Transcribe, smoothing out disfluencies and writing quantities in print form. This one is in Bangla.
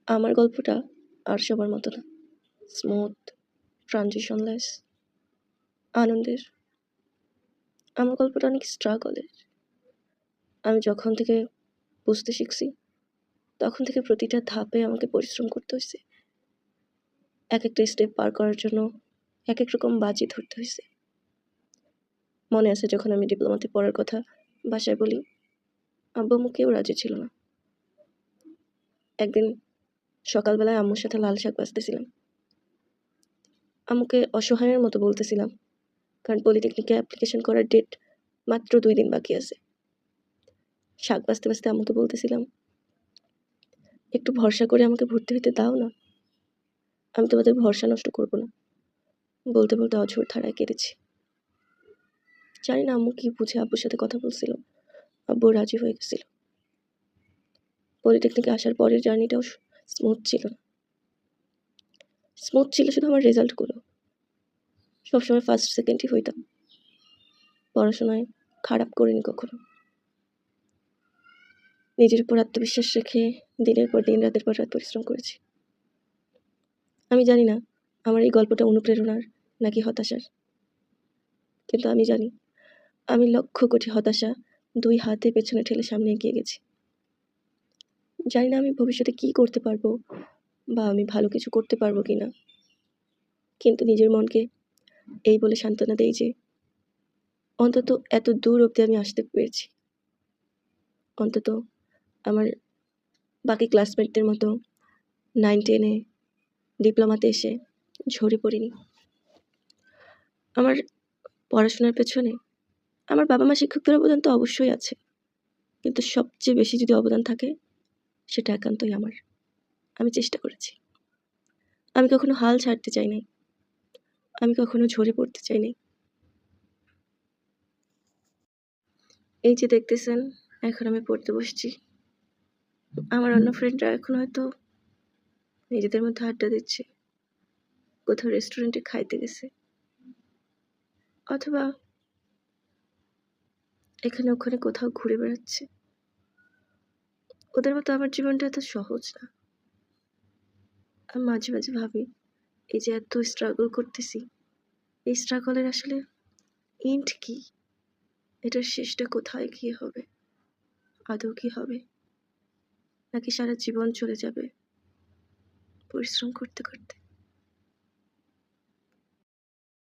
আমার গল্পটা আর সবার মতো না। স্মুথ, ট্রানজিশনলেস, আনন্দের। আমার গল্পটা অনেক স্ট্রাগলের। আমি যখন থেকে বুঝতে শিখছি, তখন থেকে প্রতিটা ধাপে আমাকে পরিশ্রম করতে হয়েছে। এক একটা স্টেপ পার করার জন্য এক এক রকম বাজি ধরতে হয়েছে। মনে আছে যখন আমি ডিপ্লোমাতে পড়ার কথা বাসায় বলি, আব্বু আম্মু কেউ রাজি ছিল না। একদিন সকালবেলায় আম্মুর সাথে লাল শাক বাছতেছিলাম। আম্মুকে অসহায়ের মতো বলতেছিলাম, কারণ পলিটেকনিকে অ্যাপ্লিকেশন করার ডেট মাত্র 2 দিন বাকি আছে। শাক বাছতে বাছতে আম্মুকে বলতেছিলাম, একটু ভরসা করে আমাকে ভর্তি হইতে দাও না, আমি তোমাদের ভরসা নষ্ট করব না। বলতে বলতে অঝোর ধারায় কেঁদেছি। জানি না আম্মু কি বুঝে আব্বুর সাথে কথা বলছিল, আব্বু রাজি হয়ে গেছিল। পলিটেকনিকে আসার পরের জার্নিটাও স্মুথ ছিল না। স্মুথ ছিল শুধু আমার রেজাল্টগুলো। সবসময় ফার্স্ট সেকেন্ডই হইতাম। পড়াশোনায় খারাপ করিনি কখনো। নিজের উপর আত্মবিশ্বাস রেখে দিনের পর দিন, রাতের পর রাত পরিশ্রম করেছি। আমি জানি না আমার এই গল্পটা অনুপ্রেরণার নাকি হতাশার, কিন্তু আমি জানি আমি লক্ষ কোটি হতাশা 2 হাতে পেছনে ঠেলে সামনে এগিয়ে গেছি। জানি না আমি ভবিষ্যতে কি করতে পারবো বা আমি ভালো কিছু করতে পারবো কিনা, কিন্তু নিজের মনকে এই বলে সান্ত্বনা দেই যে অন্তত এত দূর অবধি আমি আসতে পেরেছি। অন্তত আমার বাকি ক্লাসমেটদের মতো 9-10-এ ডিপ্লোমাতে এসে ঝরে পড়িনি। আমার পড়াশোনার পেছনে আমার বাবা মা শিক্ষকদের অবদান তো অবশ্যই আছে, কিন্তু সবচেয়ে বেশি যদি অবদান থাকে সেটা একান্তই আমার। আমি চেষ্টা করেছি। আমি কখনো হাল ছাড়তে চাই নাই। আমি কখনো ঝরে পড়তে চাই নাই। এই যে দেখতেছেন, এখন আমি পড়তে বসছি। আমার অন্য ফ্রেন্ডরা এখন হয়তো নিজেদের মধ্যে আড্ডা দিচ্ছে, কোথাও রেস্টুরেন্টে খাইতে গেছে, অথবা এখানে ওখানে কোথাও ঘুরে বেড়াচ্ছে। ওদের মতো আমার জীবনটা এত সহজ না। আমি মাঝে মাঝে ভাবি, এই যে এত স্ট্রাগল করতেছি, এই স্ট্রাগলের আসলে এন্ড কি? এটার শেষটা কোথায় গিয়ে হবে? আদৌ কি হবে? নাকি সারা জীবন চলে যাবে পরিশ্রম করতে করতে?